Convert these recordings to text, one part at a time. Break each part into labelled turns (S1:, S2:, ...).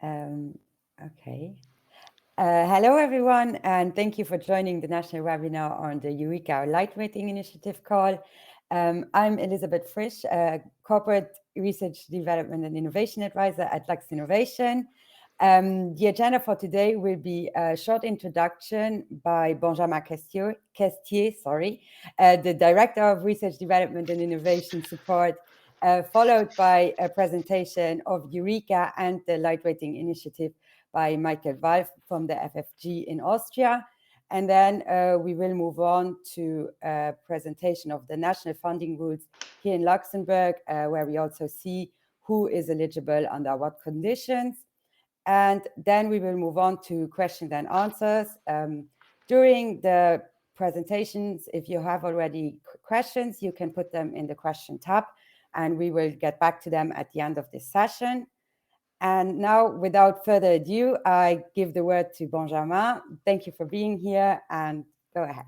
S1: Okay. Hello, everyone, and thank you for joining the national webinar on the EUREKA Lightweighting Initiative call. I'm Elizabeth Frisch, Corporate Research Development and Innovation Advisor at Luxinnovation. The agenda for today will be a short introduction by Benjamin Questier, the Director of Research Development and Innovation Support, followed by a presentation of EUREKA and the Lightweighting Initiative by Michael Walf from the FFG in Austria. And then we will move on to a presentation of the national funding rules here in Luxembourg, where we also see who is eligible under what conditions. And then we will move on to questions and answers. During the presentations, if you have already questions, you can put them in the question tab, and we will get back to them at the end of this session. And now, without further ado, I give the word to Benjamin. Thank you for being here, and go ahead.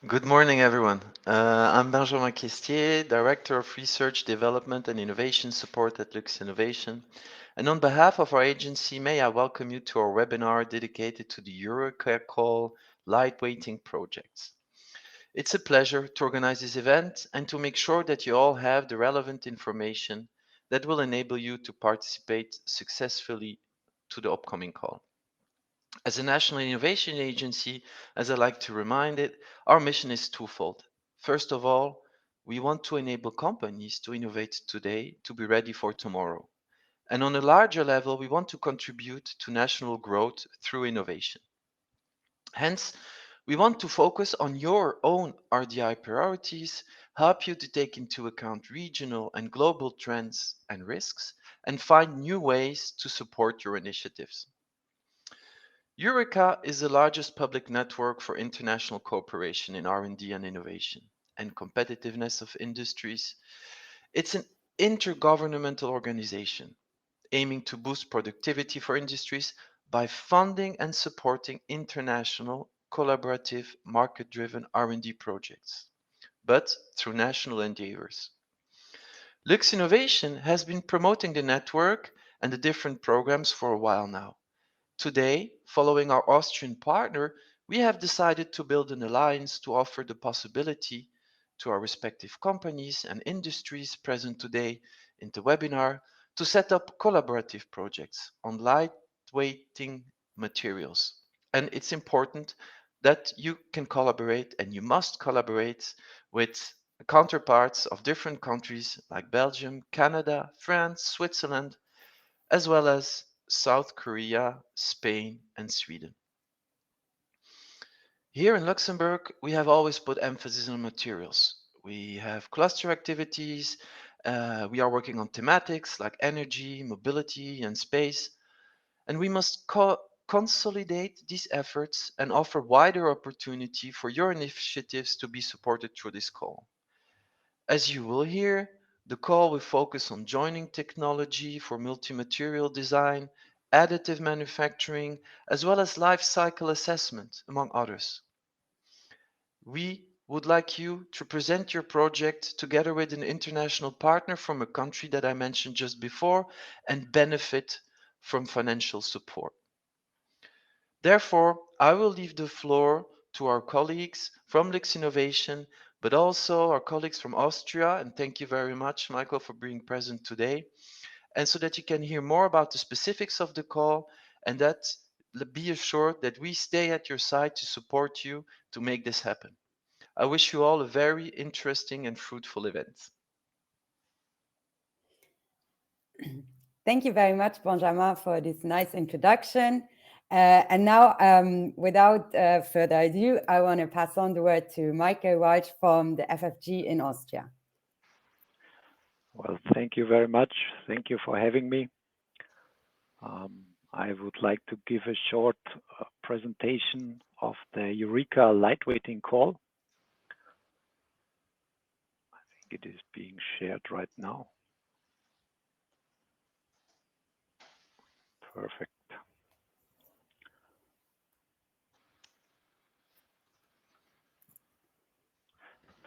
S2: Good morning, everyone. I'm Benjamin Questier, Director of Research, Development and Innovation Support at Luxinnovation. And on behalf of our agency, may I welcome you to our webinar dedicated to the EUREKA call Lightweighting Projects. It's a pleasure to organize this event and to make sure that you all have the relevant information that will enable you to participate successfully to the upcoming call. As a national innovation agency, as I like to remind it, our mission is twofold. First of all, we want to enable companies to innovate today to be ready for tomorrow. And on a larger level, we want to contribute to national growth through innovation. Hence, we want to focus on your own RDI priorities, help you to take into account regional and global trends and risks, and find new ways to support your initiatives. EUREKA is the largest public network for international cooperation in R&D and innovation and competitiveness of industries. It's an intergovernmental organization aiming to boost productivity for industries by funding and supporting international, collaborative, market-driven R&D projects, but through national endeavors. Luxinnovation has been promoting the network and the different programs for a while now. Today, following our Austrian partner, we have decided to build an alliance to offer the possibility to our respective companies and industries present today in the webinar to set up collaborative projects on lightweighting materials. And it's important that you can collaborate and you must collaborate with counterparts of different countries like Belgium, Canada, France, Switzerland, as well as South Korea, Spain, and Sweden. Here in Luxembourg, we have always put emphasis on materials. We have cluster activities. We are working on thematics like energy, mobility, and space. And we must consolidate these efforts and offer wider opportunity for your initiatives to be supported through this call. As you will hear, the call will focus on joining technology for multi-material design, additive manufacturing, as well as life cycle assessment, among others. We would like you to present your project together with an international partner from a country that I mentioned just before and benefit from financial support. Therefore, I will leave the floor to our colleagues from Luxinnovation, but also our colleagues from Austria, and thank you very much, Michael, for being present today, and so that you can hear more about the specifics of the call, and that be assured that we stay at your side to support you to make this happen. I wish you all a very interesting and fruitful event.
S1: Thank you very much, Benjamin, for this nice introduction. And now, without further ado, I want to pass on the word to Michael Walch from the FFG in Austria.
S3: Well, thank you very much. Thank you for having me. I would like to give a short presentation of the EUREKA lightweighting call. I think it is being shared right now. Perfect.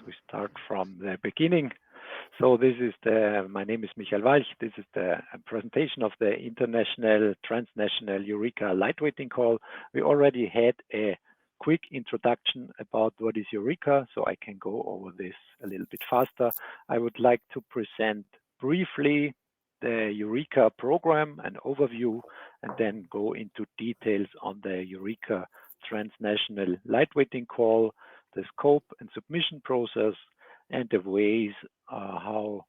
S3: We start from the beginning. So this is my name is Michael Walch. This is the presentation of the international transnational EUREKA lightweighting call. We already had a quick introduction about what is EUREKA, so I can go over this a little bit faster. I would like to present briefly the EUREKA program, an overview, and then go into details on the EUREKA transnational lightweighting call, the scope and submission process, and the ways how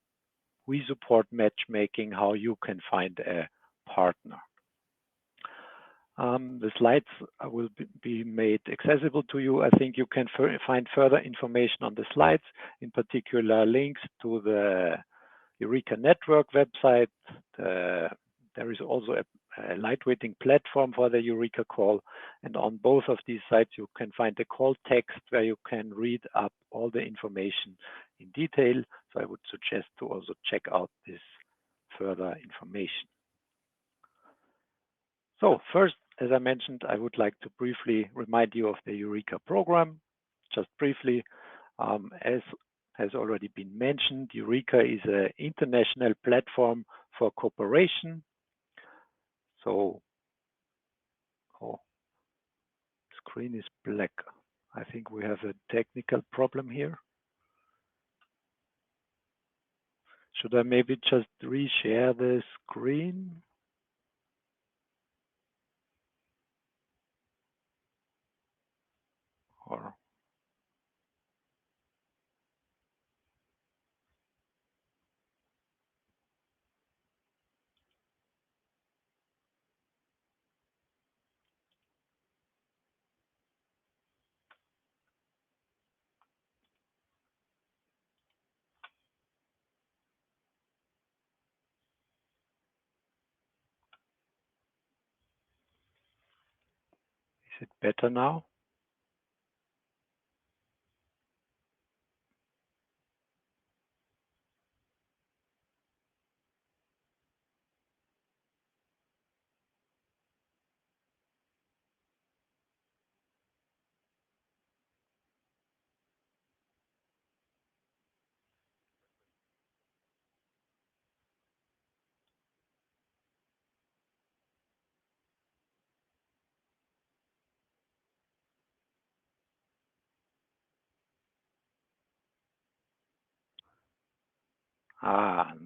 S3: we support matchmaking, how you can find a partner. The slides will be made accessible to you. I think you can find further information on the slides, in particular links to the EUREKA network website. There is also a lightweighting platform for the EUREKA call, and on both of these sites you can find the call text where you can read up all the information in detail. So I would suggest to also check out this further information. So first, as I mentioned, I would like to briefly remind you of the EUREKA program. Just briefly, as has already been mentioned, EUREKA is an international platform for cooperation. So, screen is black. I think we have a technical problem here. Should I maybe just reshare the screen? Or is it better now?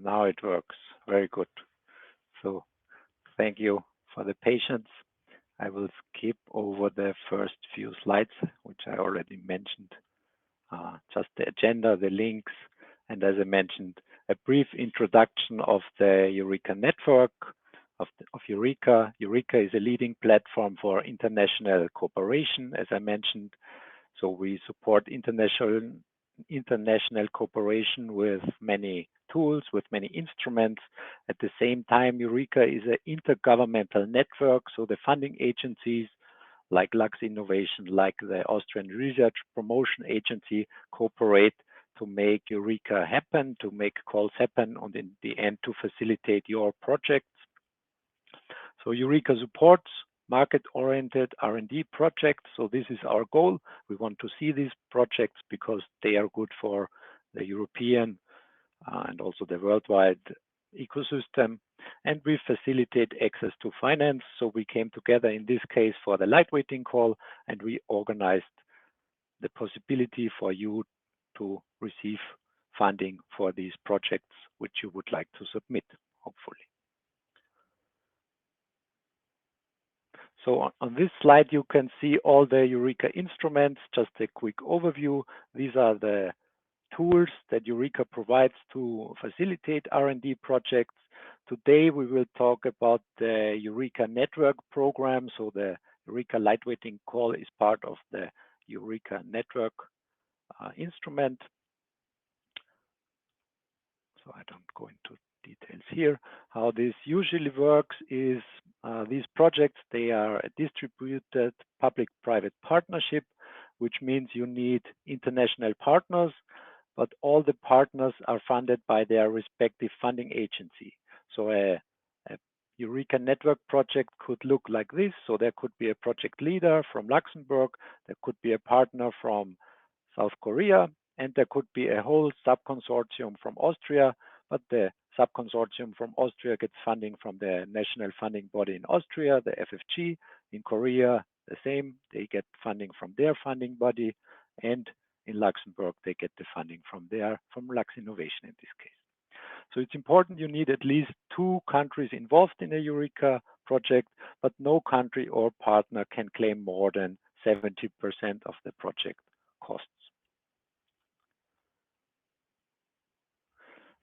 S3: Now it works. Very good. So thank you for the patience. I will skip over the first few slides, which I already mentioned. Just the agenda, the links, and as I mentioned, a brief introduction of the EUREKA network of EUREKA. EUREKA is a leading platform for international cooperation, as I mentioned. So we support international cooperation with many tools, with many instruments. At the same time, EUREKA is an intergovernmental network, so the funding agencies like Luxinnovation, like the Austrian Research Promotion Agency cooperate to make EUREKA happen, to make calls happen, and in the end to facilitate your projects. So EUREKA supports market-oriented R&D projects. So this is our goal. We want to see these projects because they are good for the European and also the worldwide ecosystem. And we facilitate access to finance. So we came together in this case for the lightweighting call, and we organized the possibility for you to receive funding for these projects, which you would like to submit, hopefully. So on this slide, you can see all the EUREKA instruments. Just a quick overview. These are the tools that EUREKA provides to facilitate R&D projects. Today, we will talk about the EUREKA network program. So the EUREKA lightweighting call is part of the EUREKA network instrument. So I don't go into details here. How this usually works is these projects, they are a distributed public-private partnership, which means you need international partners, but all the partners are funded by their respective funding agency. So a EUREKA network project could look like this. So there could be a project leader from Luxembourg, there could be a partner from South Korea, and there could be a whole sub-consortium from Austria, but the sub-consortium from Austria gets funding from the national funding body in Austria, the FFG. In Korea, the same, they get funding from their funding body, and in Luxembourg, they get the funding from Luxinnovation in this case. So it's important you need at least 2 countries involved in a EUREKA project, but no country or partner can claim more than 70% of the project costs.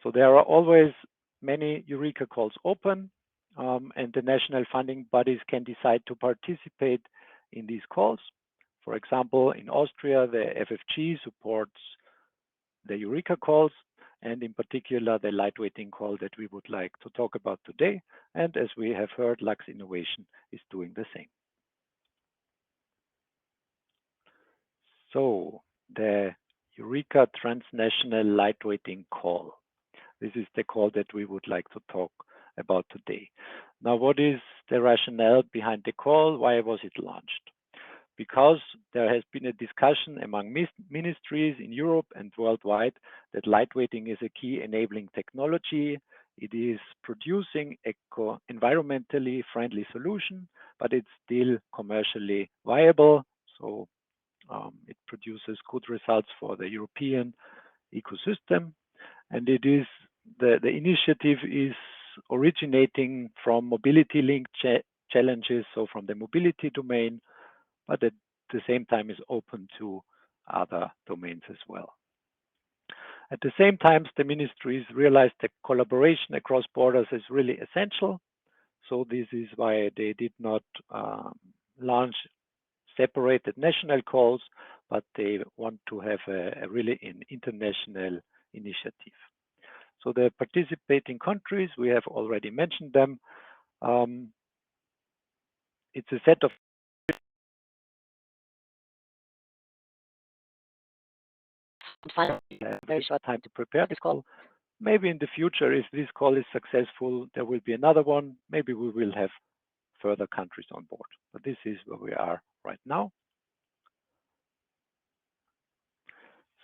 S3: So there are always many EUREKA calls open, and the national funding bodies can decide to participate in these calls. For example, in Austria, the FFG supports the EUREKA calls, and in particular, the lightweighting call that we would like to talk about today. And as we have heard, Luxinnovation is doing the same. So the EUREKA transnational lightweighting call. This is the call that we would like to talk about today. Now, what is the rationale behind the call? Why was it launched? Because there has been a discussion among ministries in Europe and worldwide that lightweighting is a key enabling technology. It is producing environmentally friendly solution, but it's still commercially viable. So it produces good results for the European ecosystem. And it is the initiative is originating from mobility-linked challenges, so from the mobility domain, but at the same time is open to other domains as well. At the same time, the ministries realized that collaboration across borders is really essential. So this is why they did not launch separated national calls, but they want to have a really an international initiative. So the participating countries, we have already mentioned them. It's a set of very short time to prepare this call. Maybe in the future, if this call is successful, there will be another one. Maybe we will have further countries on board. But this is where we are right now.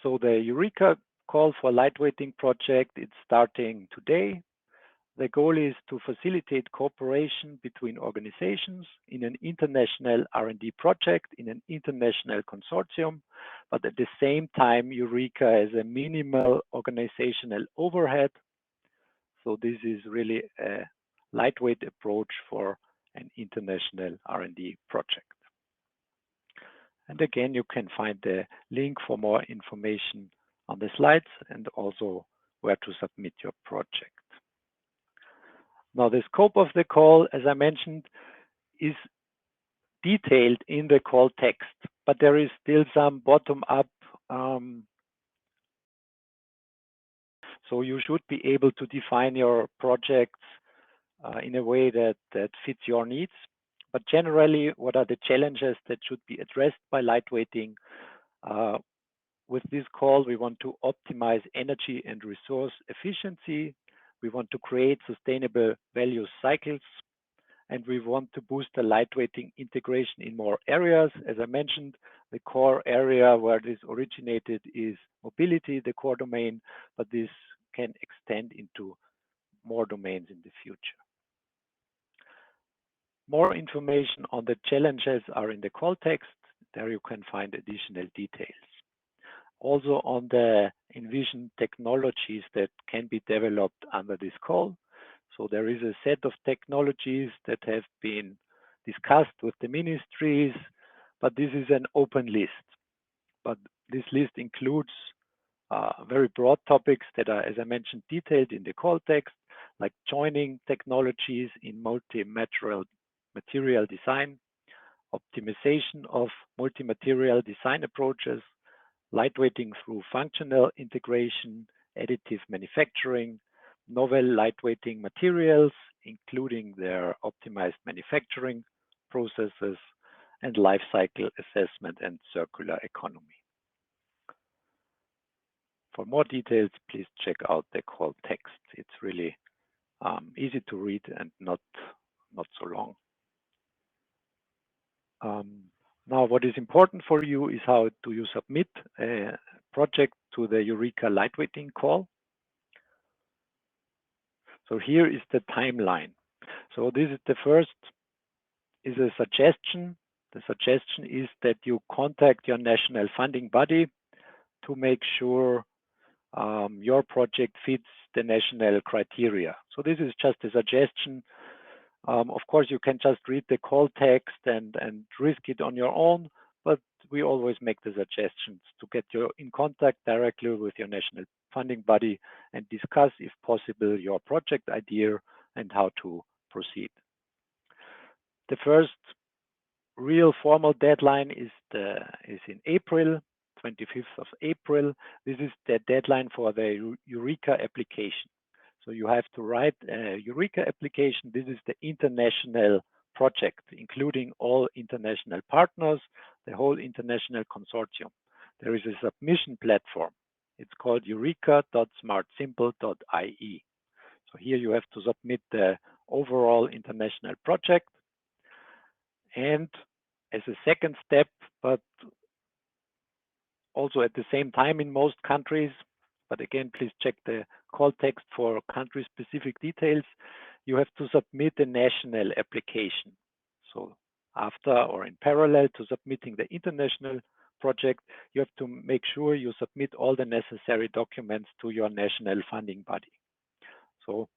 S3: So the EUREKA call for lightweighting project, it's starting today. The goal is to facilitate cooperation between organizations in an international R&D project, in an international consortium, but at the same time, EUREKA has a minimal organizational overhead. So this is really a lightweight approach for an international R&D project. And again, you can find the link for more information on the slides and also where to submit your project. Now, the scope of the call, as I mentioned, is detailed in the call text, but there is still some bottom-up. So you should be able to define your projects in a way that fits your needs. But generally, what are the challenges that should be addressed by lightweighting? With this call, we want to optimize energy and resource efficiency. We want to create sustainable value cycles, and we want to boost the lightweighting integration in more areas. As I mentioned, the core area where this originated is mobility, the core domain, but this can extend into more domains in the future. More information on the challenges are in the call text. There you can find additional details. Also on the envisioned technologies that can be developed under this call. So there is a set of technologies that have been discussed with the ministries, but this is an open list. But this list includes very broad topics that are, as I mentioned, detailed in the call text, like joining technologies in multi-material design, optimization of multi-material design approaches, lightweighting through functional integration, additive manufacturing, novel lightweighting materials, including their optimized manufacturing processes, and life cycle assessment and circular economy. For more details, please check out the call text. It's really easy to read and not so long. Now, what is important for you is how do you submit a project to the EUREKA lightweighting call. So here is the timeline. So this is the first, is a suggestion. The suggestion is that you contact your national funding body to make sure your project fits the national criteria. So this is just a suggestion. Of course, you can just read the call text and risk it on your own, but we always make the suggestions to get you in contact directly with your national funding body and discuss, if possible, your project idea and how to proceed. The first real formal deadline is in April, 25th of April. This is the deadline for the EUREKA application. So you have to write a EUREKA application. This is the international project, including all international partners, the whole international consortium. There is a submission platform. It's called eureka.smartsimple.ie. So here you have to submit the overall international project. And as a second step, but also at the same time in most countries, but again, please check the call text for country-specific details, you have to submit a national application. So after or in parallel to submitting the international project, you have to make sure you submit all the necessary documents to your national funding body. So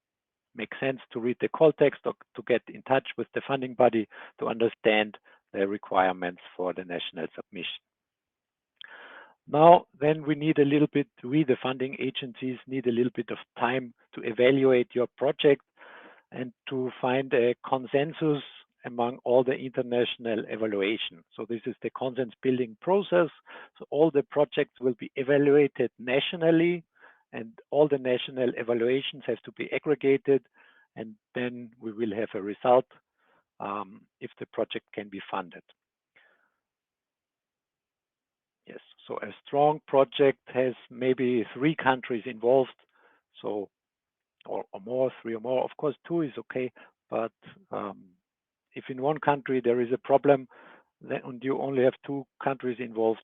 S3: makes sense to read the call text or to get in touch with the funding body to understand the requirements for the national submission. Now, then we need a little bit, we, the funding agencies, need a little bit of time to evaluate your project and to find a consensus among all the international evaluation. So this is the consensus building process. So all the projects will be evaluated nationally and all the national evaluations have to be aggregated, and then we will have a result if the project can be funded. Yes, so a strong project has maybe 3 countries involved, so or more, 3 or more. Of course, 2 is okay, but if in one country there is a problem, then and you only have 2 countries involved,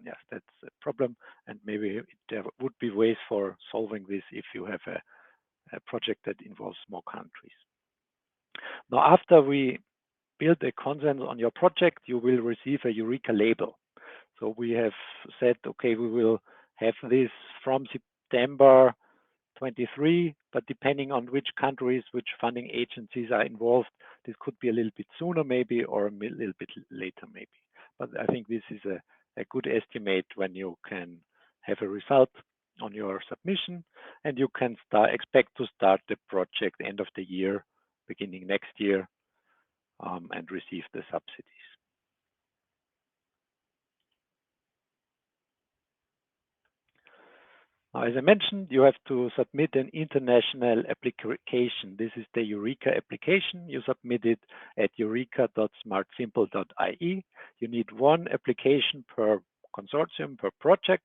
S3: yes, that's a problem, and maybe there would be ways for solving this if you have a project that involves more countries. Now, after we build a consensus on your project, you will receive a EUREKA label. So we have said, okay, we will have this from September 23, but depending on which countries, which funding agencies are involved, this could be a little bit sooner maybe, or a little bit later maybe. But I think this is a good estimate when you can have a result on your submission, and you can expect to start the project end of the year, beginning next year, and receive the subsidies. Now, as I mentioned, you have to submit an international application. This is the EUREKA application. You submit it at eureka.smartsimple.ie. You need 1 application per consortium, per project.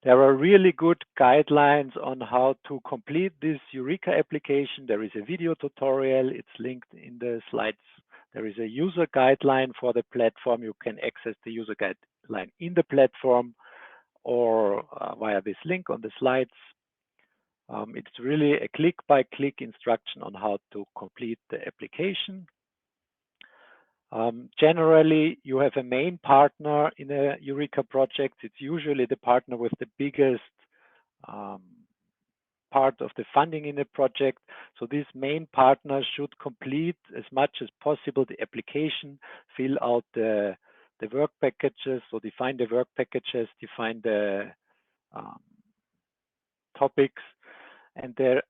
S3: There are really good guidelines on how to complete this EUREKA application. There is a video tutorial. It's linked in the slides. There is a user guideline for the platform. You can access the user guideline in the platform or via this link on the slides. It's really a click-by-click instruction on how to complete the application. Generally, you have a main partner in a EUREKA project. It's usually the partner with the biggest part of the funding in a project. So this main partner should complete as much as possible the application, fill out the work packages, so define the work packages, define the topics, and the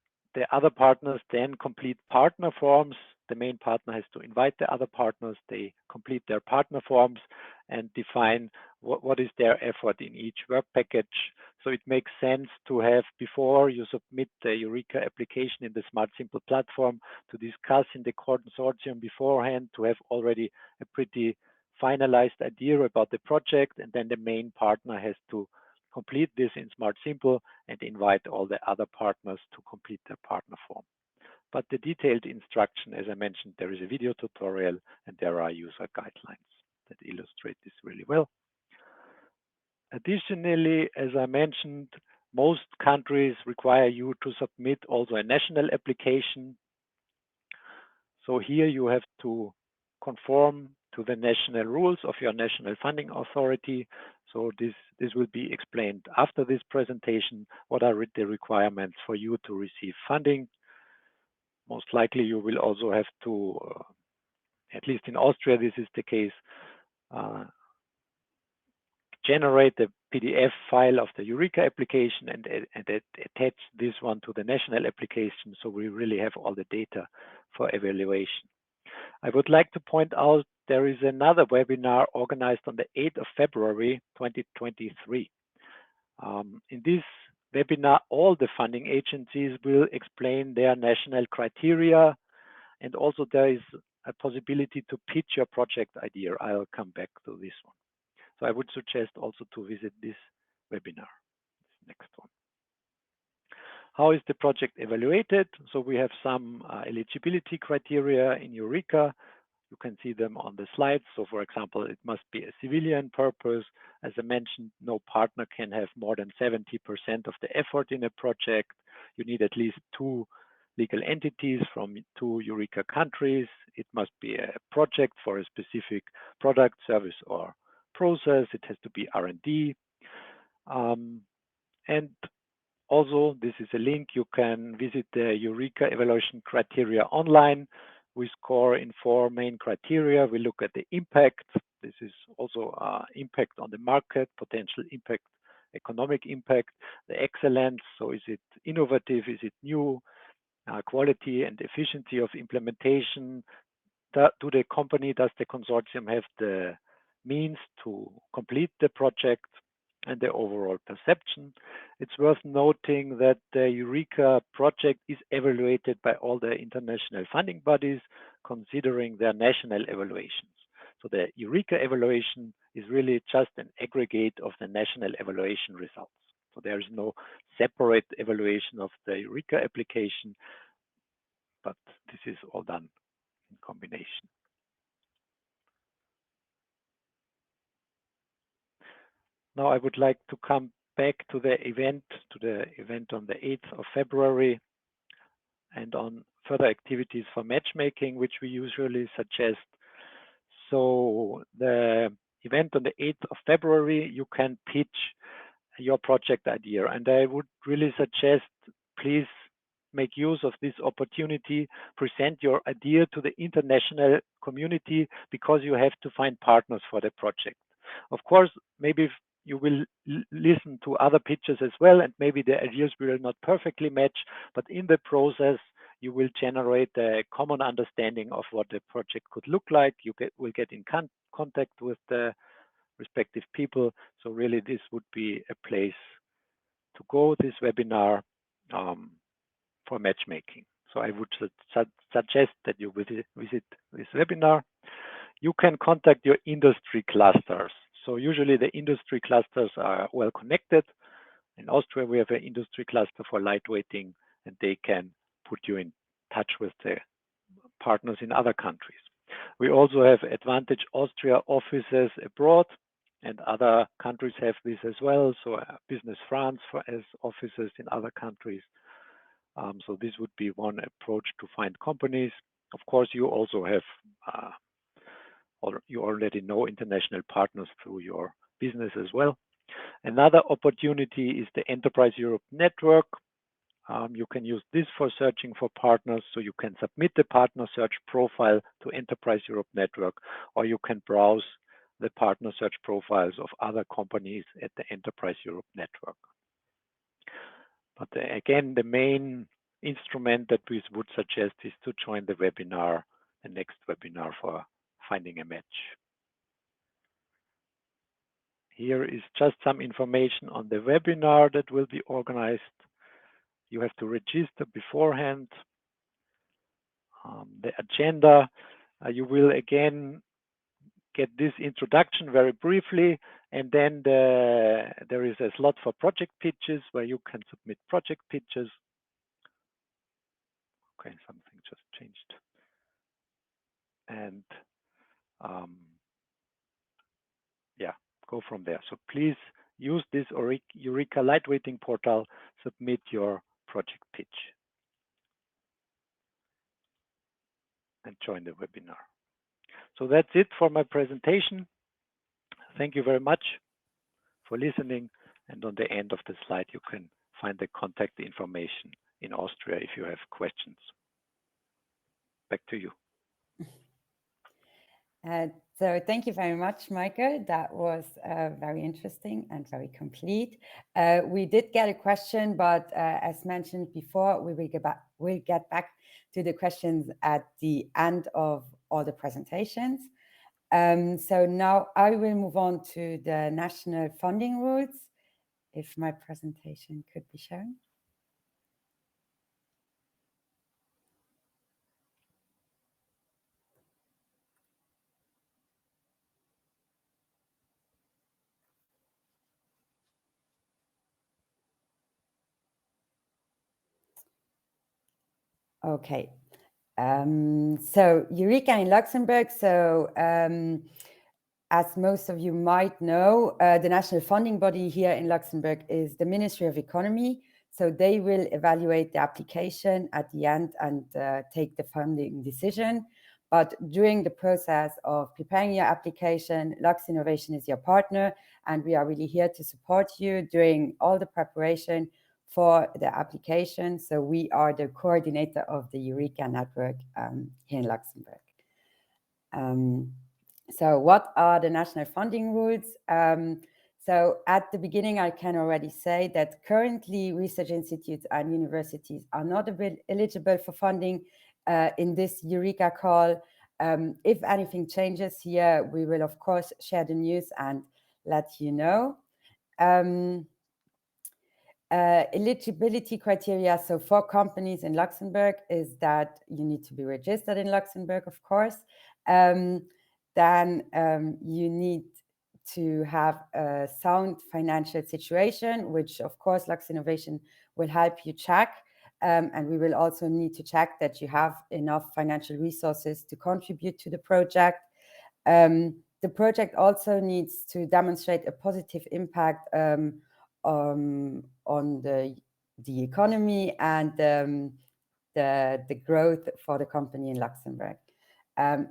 S3: other partners then complete partner forms. The main partner has to invite the other partners. They complete their partner forms and define what is their effort in each work package. So it makes sense to have, before you submit the EUREKA application in the Smart Simple platform, to discuss in the consortium beforehand, to have already a pretty finalized idea about the project, and then the main partner has to complete this in Smart Simple and invite all the other partners to complete their partner form. But the detailed instruction, as I mentioned, there is a video tutorial and there are user guidelines that illustrate this really well. Additionally, as I mentioned, most countries require you to submit also a national application. So here you have to conform to the national rules of your national funding authority. So this will be explained after this presentation. What are the requirements for you to receive funding? Most likely you will also have to, at least in Austria, this is the case, generate the PDF file of the EUREKA application and attach this one to the national application, so we really have all the data for evaluation. I would like to point out there is another webinar organized on the 8th of February 2023. In this webinar, all the funding agencies will explain their national criteria, and also there is a possibility to pitch your project idea. I'll come back to this one. So I would suggest also to visit this webinar. Next one. How is the project evaluated? So we have some eligibility criteria in EUREKA. You can see them on the slides. So for example, it must be a civilian purpose. As I mentioned, no partner can have more than 70% of the effort in a project. You need at least 2 legal entities from 2 EUREKA countries. It must be a project for a specific product, service, or process. It has to be R&D. And also, this is a link. You can visit the EUREKA evaluation criteria online. We score in 4 main criteria. We look at the impact. This is also impact on the market, potential impact, economic impact, the excellence. So is it innovative? Is it new? Quality and efficiency of implementation. Does the consortium have the means to complete the project, and the overall perception? It's worth noting that the EUREKA project is evaluated by all the international funding bodies, considering their national evaluations. So the EUREKA evaluation is really just an aggregate of the national evaluation results. So there is no separate evaluation of the EUREKA application, but this is all done in combination. Now I would like to come back to the event on the 8th of February and on further activities for matchmaking, which we usually suggest. So the event on the 8th of February, you can pitch your project idea. And I would really suggest, please make use of this opportunity, present your idea to the international community, because you have to find partners for the project. Of course, maybe you will listen to other pitches as well, and maybe the ideas will not perfectly match, but in the process, you will generate a common understanding of what the project could look like. You will get in contact with the respective people. So really, this would be a place to go, this webinar for matchmaking. So I would suggest that you visit this webinar. You can contact your industry clusters. So usually the industry clusters are well connected. In Austria, we have an industry cluster for lightweighting, and they can put you in touch with the partners in other countries. We also have Advantage Austria offices abroad, and other countries have this as well. So Business France has offices in other countries. So this would be one approach to find companies. Of course, you also have, or you already know international partners through your business as well. Another opportunity is the Enterprise Europe Network. You can use this for searching for partners. So you can submit the partner search profile to Enterprise Europe Network, or you can browse the partner search profiles of other companies at the Enterprise Europe Network. But again, the main instrument that we would suggest is to join the webinar, the next webinar for finding a match. Here is just some information on the webinar that will be organized. You have to register beforehand. The agenda, you will again get this introduction very briefly, and then there is a slot for project pitches where you can submit project pitches. Okay, something just changed. And yeah, go from there. So please use this EUREKA lightweighting portal, submit your project pitch, and join the webinar. So that's it for my presentation. Thank you very much for listening. And on the end of the slide, you can find the contact information in Austria if you have questions. Back to you.
S1: So thank you very much, Michael. That was very interesting and very complete. We did get a question, but as mentioned before, we'll get back to the questions at the end of all the presentations. So now I will move on to the national funding rules. If my presentation could be shown. Okay, so EUREKA in Luxembourg. So as most of you might know, the national funding body here in Luxembourg is the Ministry of Economy. So they will evaluate the application at the end and take the funding decision. But during the process of preparing your application, Luxinnovation is your partner, and we are really here to support you during all the preparation for the application. So we are the coordinator of the EUREKA network here in Luxembourg. So what are the national funding rules? So at the beginning, I can already say that currently research institutes and universities are not eligible for funding in this EUREKA call. If anything changes here, we will of course share the news and let you know. Eligibility criteria, so for companies in Luxembourg, is that you need to be registered in Luxembourg, of course. Then you need to have a sound financial situation, which of course Luxinnovation will help you check. And we will also need to check that you have enough financial resources to contribute to the project. The project also needs to demonstrate a positive impact on the economy and the growth for the company in Luxembourg.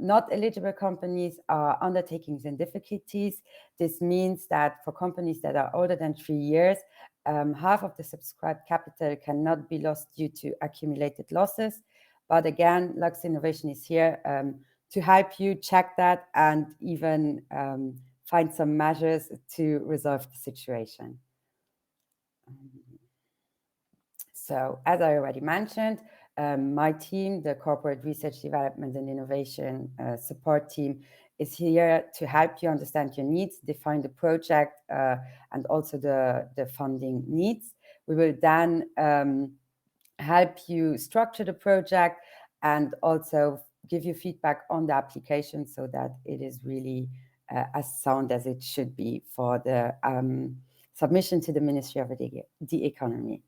S1: Not eligible companies are undertakings and difficulties. This means that for companies that are older than 3 years, half of the subscribed capital cannot be lost due to accumulated losses. But again, Luxinnovation is here to help you check that and even find some measures to resolve the situation. So as I already mentioned, my team, the Corporate Research Development and Innovation Support team, is here to help you understand your needs, define the project, and also the funding needs. We will then help you structure the project and also give you feedback on the application so that it is really as sound as it should be for the submission to the Ministry of the Economy.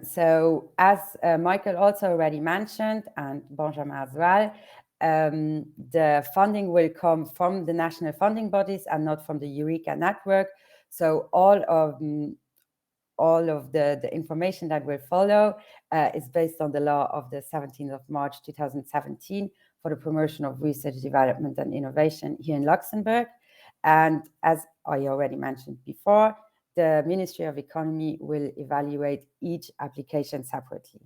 S1: So as Michael also already mentioned, and Benjamin as well, the funding will come from the national funding bodies and not from the EUREKA network. So all of the information that will follow is based on the law of the 17th of March 2017 for the promotion of research, development and innovation here in Luxembourg. And as I already mentioned before, the Ministry of Economy will evaluate each application separately.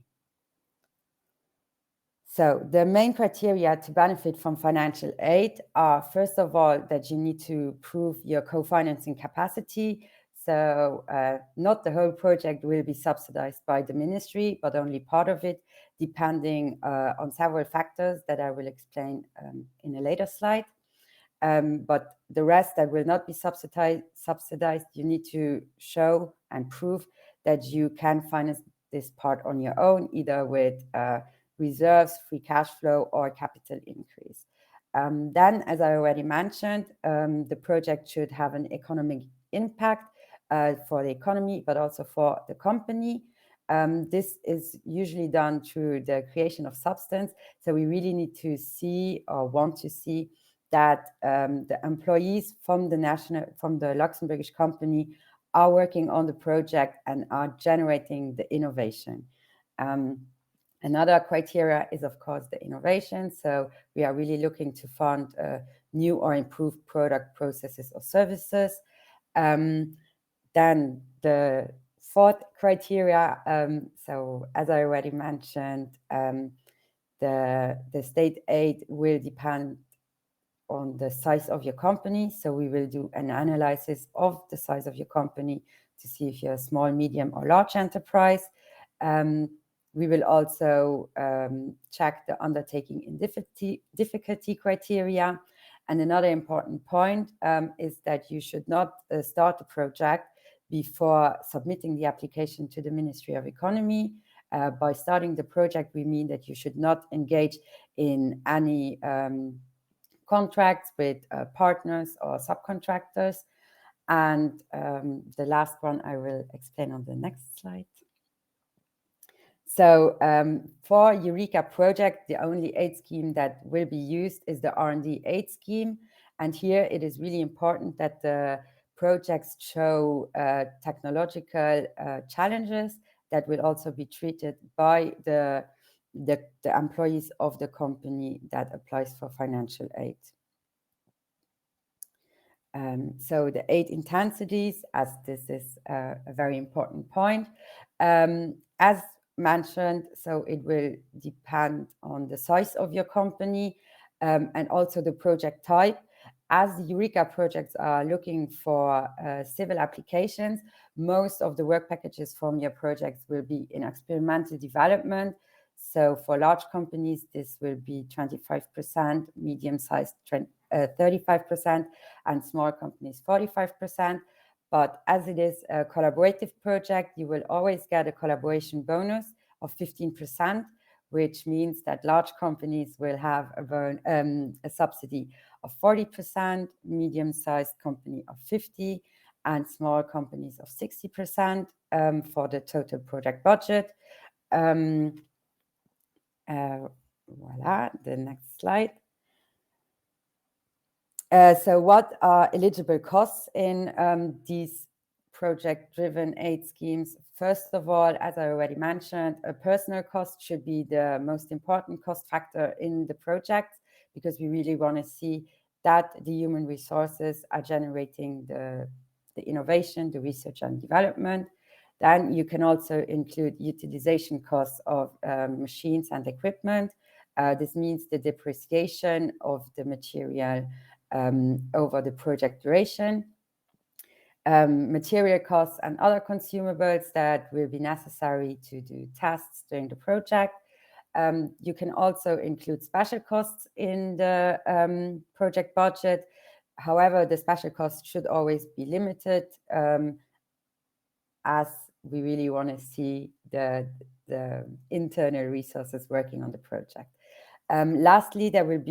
S1: So the main criteria to benefit from financial aid are, first of all, that you need to prove your co-financing capacity. So not the whole project will be subsidized by the ministry, but only part of it, depending on several factors that I will explain in a later slide. But the rest that will not be subsidized, you need to show and prove that you can finance this part on your own, either with reserves, free cash flow, or capital increase. Then, as I already mentioned, the project should have an economic impact for the economy, but also for the company. This is usually done through the creation of substance. So we really need to see or want to see that the employees from the Luxembourgish company are working on the project and are generating the innovation. Another criteria is, of course, the innovation. So we are really looking to fund new or improved product, processes, or services. Then the fourth criteria, so as I already mentioned, the state aid will depend on the size of your company. So we will do an analysis of the size of your company to see if you're a small, medium, or large enterprise. We will also check the undertaking in difficulty criteria. And another important point is that you should not start a project before submitting the application to the Ministry of Economy. By starting the project, we mean that you should not engage in any contracts with partners or subcontractors. And the last one I will explain on the next slide. So for EUREKA project, the only aid scheme that will be used is the R&D aid scheme. And here it is really important that the projects show technological challenges that will also be treated by the employees of the company that applies for financial aid. So the aid intensities, as this is a very important point, as mentioned, so it will depend on the size of your company and also the project type. As EUREKA projects are looking for civil applications, most of the work packages from your projects will be in experimental development. So for large companies, this will be 25%, medium-sized 35%, and small companies 45%. But as it is a collaborative project, you will always get a collaboration bonus of 15%, which means that large companies will have a subsidy of 40%, medium-sized company of 50%, and small companies of 60% for the total project budget. Voila, the next slide. So what are eligible costs in these project-driven aid schemes? First of all, as I already mentioned, a personal cost should be the most important cost factor in the project, because we really want to see that the human resources are generating the innovation, the research and development. Then you can also include utilization costs of machines and equipment. This means the depreciation of the material over the project duration. Material costs and other consumables that will be necessary to do tests during the project. You can also include special costs in the project budget. However, the special costs should always be limited, as we really want to see the internal resources working on the project. Lastly, there will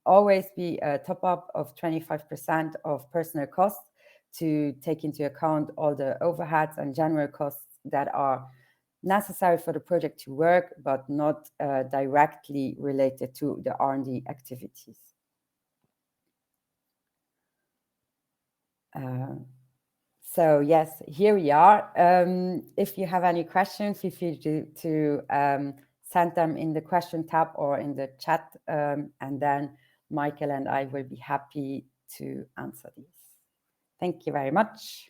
S1: always be a top-up of 25% of personal costs to take into account all the overheads and general costs that are necessary for the project to work, but not directly related to the R&D activities. So yes, here we are. If you have any questions, feel free to send them in the question tab or in the chat, and then Michael and I will be happy to answer these. Thank you very much.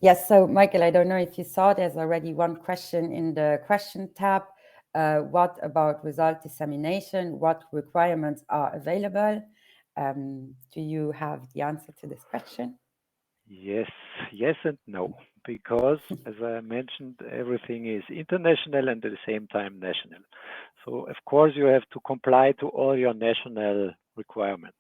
S1: Yes, so Michael, I don't know if you saw, there's already one question in the question tab. What about result dissemination? What requirements are available? Do you have the answer to this question?
S3: Yes and no, because as I mentioned, everything is international and at the same time national. So of course you have to comply to all your national requirements.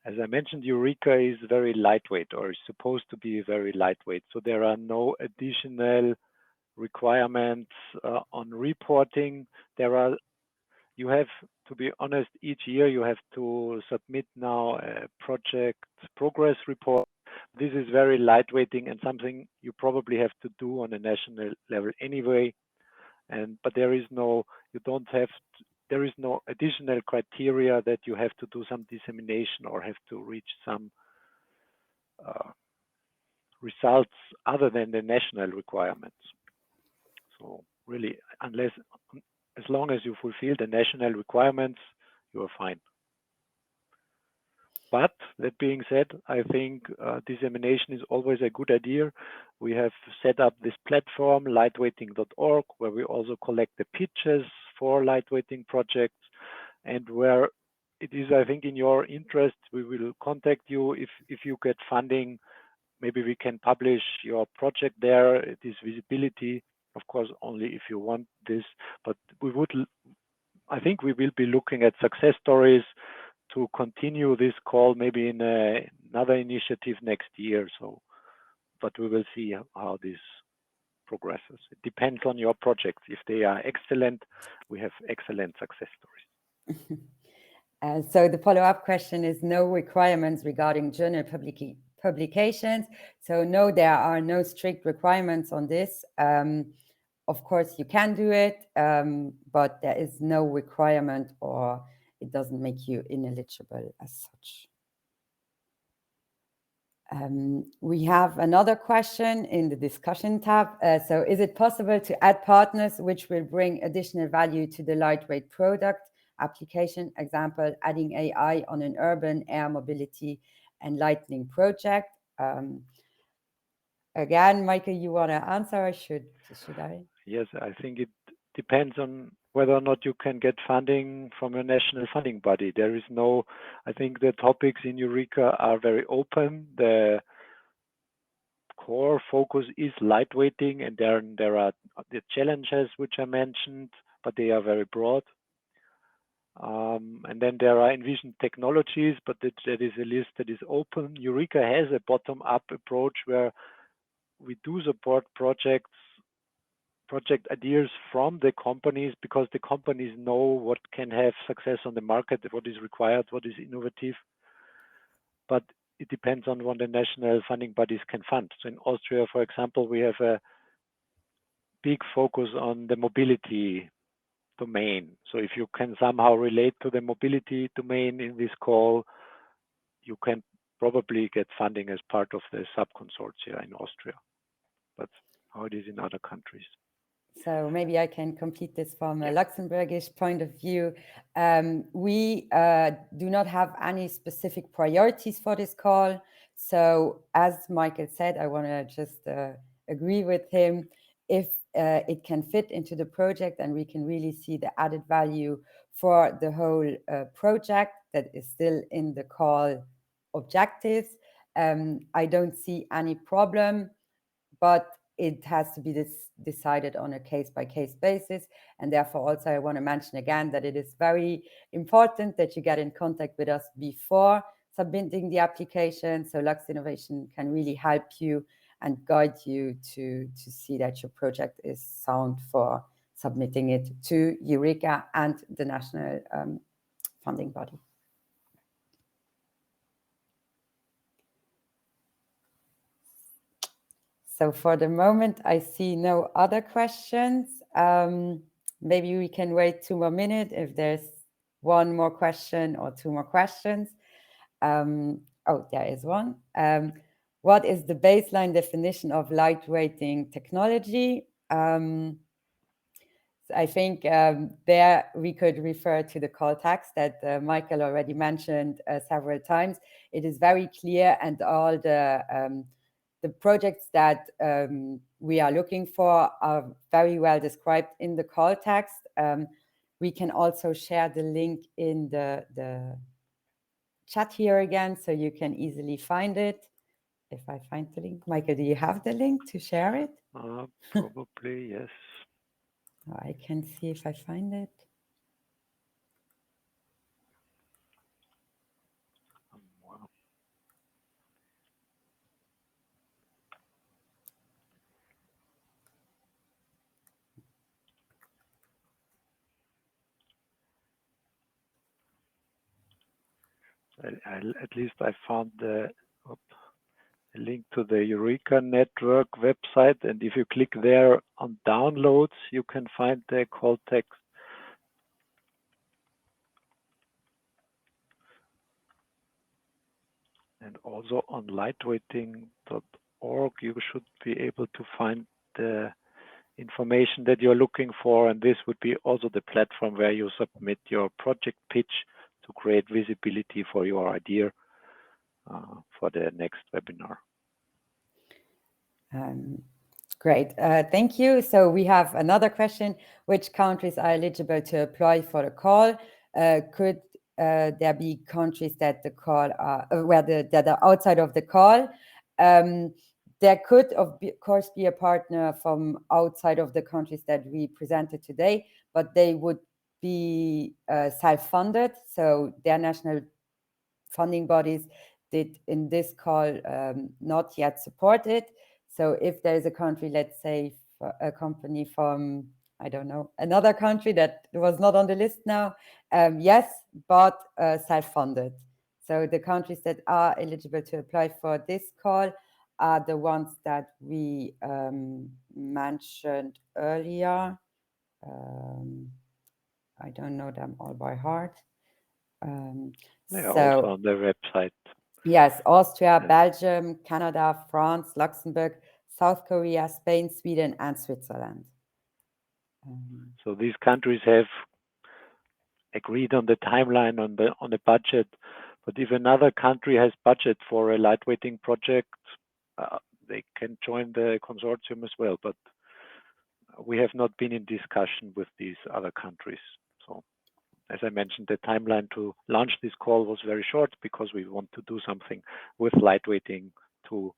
S3: As I mentioned, EUREKA is very lightweight, or is supposed to be very lightweight. So there are no additional requirements on reporting. You have to be honest, each year you have to submit now a project progress report, this is very lightweighting and something you probably have to do on a national level anyway. But there is no, there is no additional criteria that you have to do some dissemination or have to reach some results other than the national requirements. So really, as long as you fulfill the national requirements, you are fine. But that being said, I think dissemination is always a good idea. We have set up this platform, lightweighting.org, where we also collect the pitches for lightweighting projects, and where it is, I think, in your interest, we will contact you if you get funding. Maybe we can publish your project there. It is visibility, of course, only if you want this. But I think we will be looking at success stories to continue this call maybe in another initiative next year. But we will see how this progresses. It depends on your projects. If they are excellent, we have excellent success stories.
S1: So the follow-up question is no requirements regarding journal publications. So no, there are no strict requirements on this. Of course, you can do it, but there is no requirement, or it doesn't make you ineligible as such. We have another question in the discussion tab. So is it possible to add partners which will bring additional value to the lightweight product application? Example, adding AI on an urban air mobility and lightning project. Again, Michael, you want to answer, or should I?
S3: Yes, I think it depends on whether or not you can get funding from a national funding body. There is no, I think the topics in EUREKA are very open. The core focus is lightweighting, and there are the challenges which I mentioned, but they are very broad. And then there are envisioned technologies, but that is a list that is open. EUREKA has a bottom-up approach where we do support project ideas from the companies, because the companies know what can have success on the market, what is required, what is innovative. But it depends on what the national funding bodies can fund. So in Austria, for example, we have a big focus on the mobility domain. So if you can somehow relate to the mobility domain in this call, you can probably get funding as part of the sub-consortia in Austria. That's how it is in other countries.
S1: So maybe I can complete this from a Luxembourgish point of view. We do not have any specific priorities for this call. So as Michael said, I want to just agree with him. If it can fit into the project and we can really see the added value for the whole project that is still in the call objectives, I don't see any problem, but it has to be decided on a case-by-case basis. And therefore, also, I want to mention again that it is very important that you get in contact with us before submitting the application. So Luxinnovation can really help you and guide you to see that your project is sound for submitting it to EUREKA and the national funding body. So for the moment, I see no other questions. Maybe we can wait 2 more minutes if there's one more question or 2 more questions. Oh, there is one. What is the baseline definition of lightweighting technology? I think there we could refer to the call text that Michael already mentioned several times. It is very clear, and all the projects that we are looking for are very well described in the call text. We can also share the link in the chat here again, so you can easily find it. If I find the link. Michael, do you have the link to share it?
S3: Probably, yes.
S1: I can see if I find it.
S3: At least I found the a link to the EUREKA network website, and if you click there on downloads, you can find the call text. And also on lightweighting.org, you should be able to find the information that you're looking for, and this would be also the platform where you submit your project pitch to create visibility for your idea for the next webinar.
S1: Great, thank you. So we have another question: which countries are eligible to apply for the call? Could there be countries that the call are that are outside of the call? There could, of course, be a partner from outside of the countries that we presented today, but they would be self-funded, so their national funding bodies did in this call not yet support it. So if there is a country, let's say a company from, I don't know, another country that was not on the list now, yes, but self-funded. So the countries that are eligible to apply for this call are the ones that we mentioned earlier. I don't know them all by heart.
S3: They're also on the website.
S1: Yes, Austria, Belgium, Canada, France, Luxembourg, South Korea, Spain, Sweden, and Switzerland.
S3: So these countries have agreed on the timeline, on the budget. But if another country has budget for a lightweighting project, they can join the consortium as well. But we have not been in discussion with these other countries. So, as I mentioned, the timeline to launch this call was very short because we want to do something with lightweighting to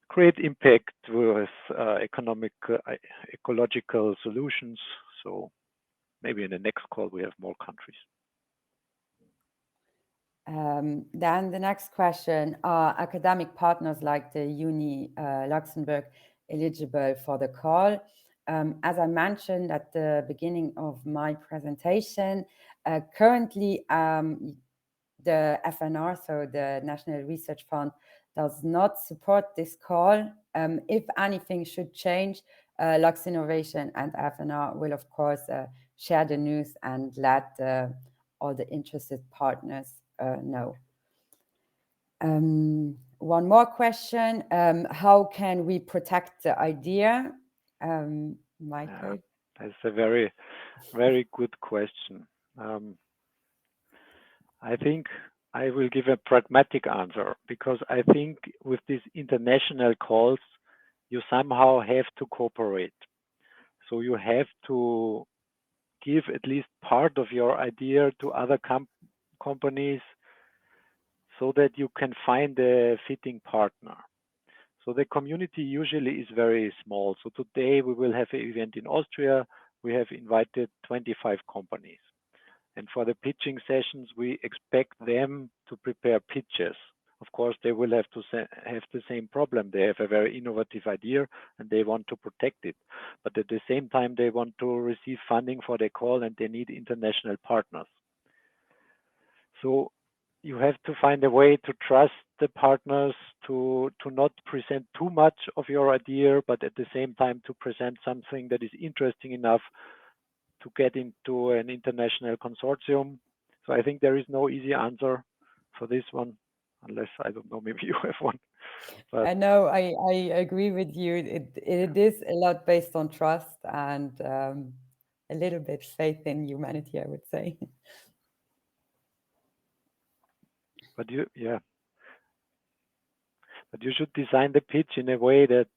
S3: create impact with ecological solutions. So maybe in the next call we have more countries.
S1: Then the next question: are academic partners like the Uni Luxembourg eligible for the call? As I mentioned at the beginning of my presentation, currently the FNR, so the National Research Fund, does not support this call. If anything should change, Luxinnovation and FNR will, of course, share the news and let all the interested partners know. One more question: how can we protect the idea? Michael?
S3: That's a very, very good question. I think I will give a pragmatic answer, because I think with these international calls, you somehow have to cooperate. So you have to give at least part of your idea to other companies so that you can find a fitting partner. So the community usually is very small. So today we will have an event in Austria. We have invited 25 companies. And for the pitching sessions, we expect them to prepare pitches. Of course, they will have to have the same problem. They have a very innovative idea and they want to protect it. But at the same time, they want to receive funding for their call and they need international partners. So you have to find a way to trust the partners to not present too much of your idea, but at the same time to present something that is interesting enough to get into an international consortium. So I think there is no easy answer for this one, unless, I don't know, maybe you have one.
S1: But I know, I agree with you. It is a lot based on trust and a little bit faith in humanity, I would say.
S3: But you should design the pitch in a way that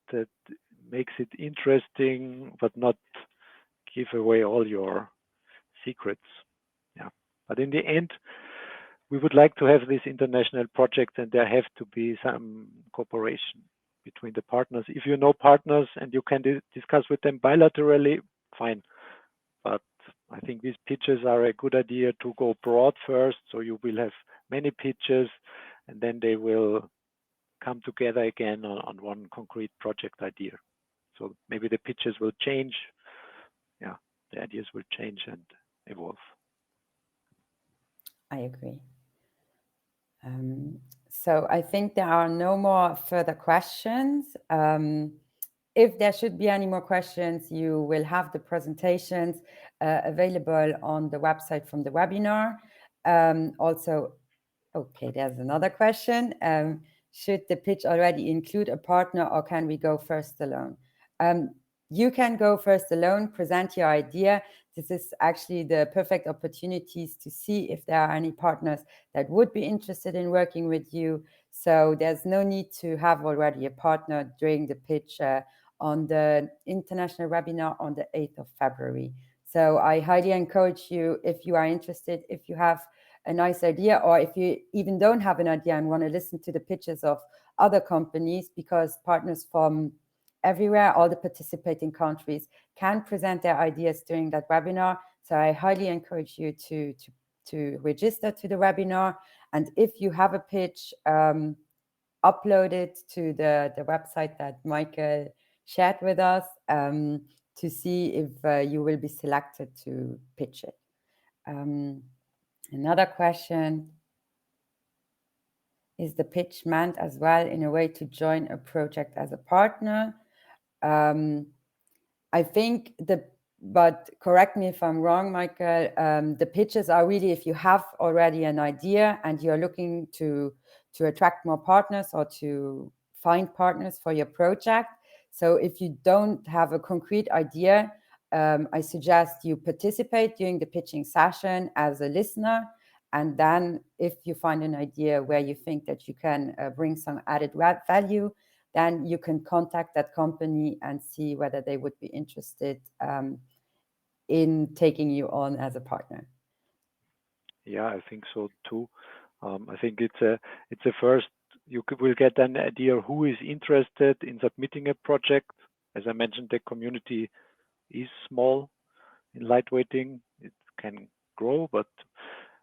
S3: makes it interesting, but not give away all your secrets. Yeah. But in the end, we would like to have this international project, and there have to be some cooperation between the partners. If you know partners and you can discuss with them bilaterally, fine. But I think these pitches are a good idea to go broad first, so you will have many pitches, and then they will come together again on one concrete project idea. So maybe the pitches will change. Yeah, the ideas will change and evolve.
S1: I agree. So I think there are no more further questions. If there should be any more questions, you will have the presentations available on the website from the webinar. Also, okay, there's another question. Should the pitch already include a partner, or can we go first alone? You can go first alone, present your idea. This is actually the perfect opportunities to see if there are any partners that would be interested in working with you. So there's no need to have already a partner during the pitch on the international webinar on the 8th of February. So I highly encourage you, if you are interested, if you have a nice idea, or if you even don't have an idea and want to listen to the pitches of other companies, because partners from everywhere, all the participating countries, can present their ideas during that webinar. So I highly encourage you to register to the webinar. And if you have a pitch, upload it to the website that Michael shared with us to see if you will be selected to pitch it. Another question: is the pitch meant as well in a way to join a project as a partner? I think but correct me if I'm wrong, Michael, the pitches are really if you have already an idea and you're looking to attract more partners or to find partners for your project. So if you don't have a concrete idea, I suggest you participate during the pitching session as a listener. And then if you find an idea where you think that you can bring some added value, then you can contact that company and see whether they would be interested in taking you on as a partner.
S3: Yeah, I think so too. I think it's a first. You will get an idea who is interested in submitting a project. As I mentioned, the community is small in lightweighting. It can grow, but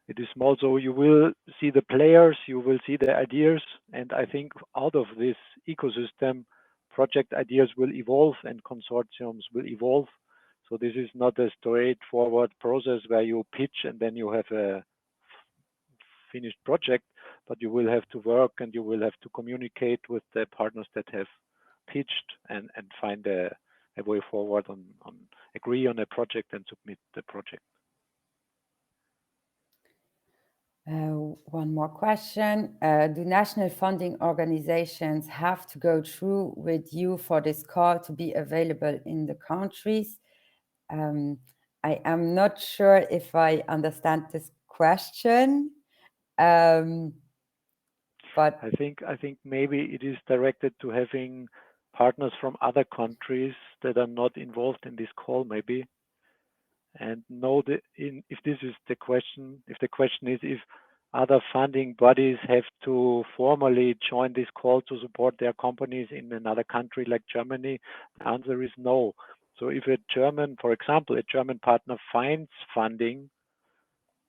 S3: it is small. So you will see the players, you will see the ideas, and I think out of this ecosystem, project ideas will evolve and consortiums will evolve. So this is not a straightforward process where you pitch and then you have a finished project, but you will have to work and you will have to communicate with the partners that have pitched and find a way forward on agree on a project and submit the project.
S1: One more question. Do national funding organizations have to go through with you for this call to be available in the countries? I am not sure if I understand this question. But
S3: I think maybe it is directed to having partners from other countries that are not involved in this call, maybe, and know that if this is the question, if the question is if other funding bodies have to formally join this call to support their companies in another country like Germany, the answer is no. So if a German, for example, a German partner finds funding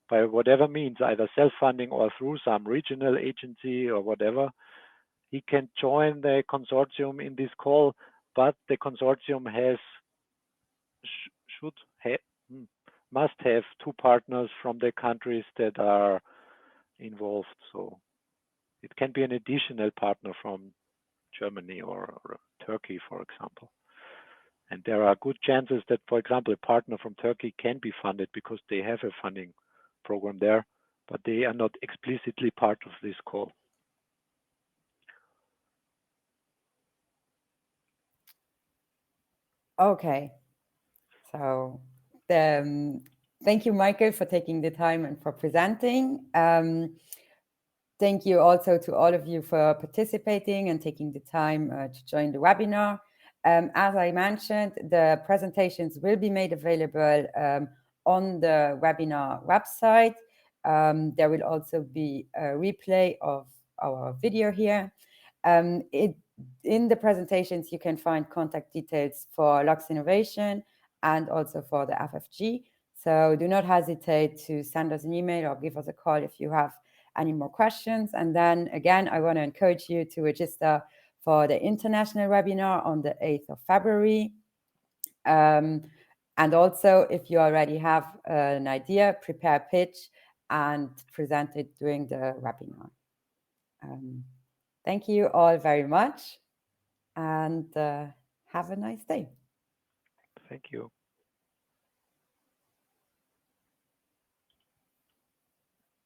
S3: by whatever means, either self-funding or through some regional agency or whatever, he can join the consortium in this call, but the consortium must have two partners from the countries that are involved. So it can be an additional partner from Germany or Turkey, for example. And there are good chances that, for example, a partner from Turkey can be funded because they have a funding program there, but they are not explicitly part of this call.
S1: okay. So thank you, Michael, for taking the time and for presenting. Thank you also to all of you for participating and taking the time to join the webinar. As I mentioned, the presentations will be made available on the webinar website. There will also be a replay of our video here. In the presentations, you can find contact details for Luxinnovation and also for the FFG. So do not hesitate to send us an email or give us a call if you have any more questions. And then again, I want to encourage you to register for the international webinar on the 8th of February. And also, if you already have an idea, prepare a pitch and present it during the webinar. Thank you all very much, and have a nice day.
S3: Thank you.